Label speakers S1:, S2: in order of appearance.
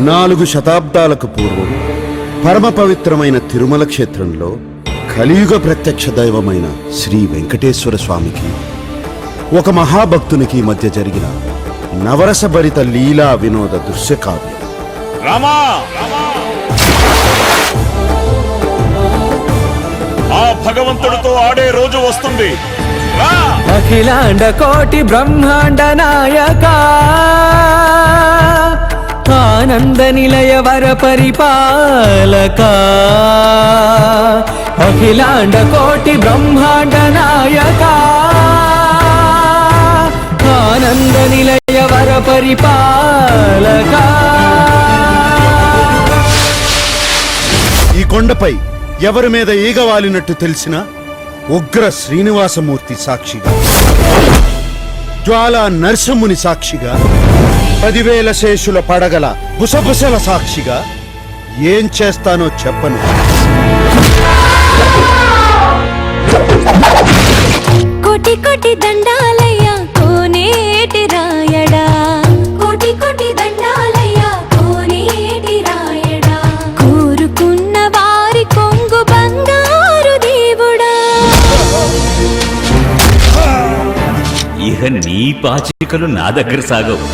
S1: 4 శతాబ్దాలకు పూర్వం పరమ పవిత్రమైన తిరుమల క్షేత్రంలో కలియుగ ప్రత్యక్ష దైవమైన శ్రీ వెంకటేశ్వర స్వామికి ఒక మహాభక్తునికి మధ్య జరిగిన నవరసభరిత లీలా వినోద దృశ్యకావ్యం.
S2: రామా ఆ భగవంతుడితో ఆడే రోజు వస్తుంది.
S3: అఖిలాండ కోటి బ్రహ్మాండ నాయక ఆనంద నిలయ వర పరిపాలక అఖిలాండ కోటి బ్రహ్మాండ నాయక ఆనంద నిలయ వర పరిపాలక.
S1: ఈ కొండపై ఎవరి మీద ఈగ వాలినట్టు తెలిసిన ఉగ్ర శ్రీనివాసమూర్తి సాక్షిగా, జ్వాలా నరసింహుని సాక్షిగా, 10,000 శేషుల పడగల బుసబుసల సాక్షిగా ఏం చేస్తానో చెప్పను.
S4: కోటి కోటి దండాలయ్యా కోనేటి రాయడా, కోటి కోటి దండాలయ్యా కోనేటి రాయడా, కోరుకున్న వారి కొంగు బంగారు దేవుడా.
S5: ఇహ నీ పాచికలు నా దగ్గర సాగవు.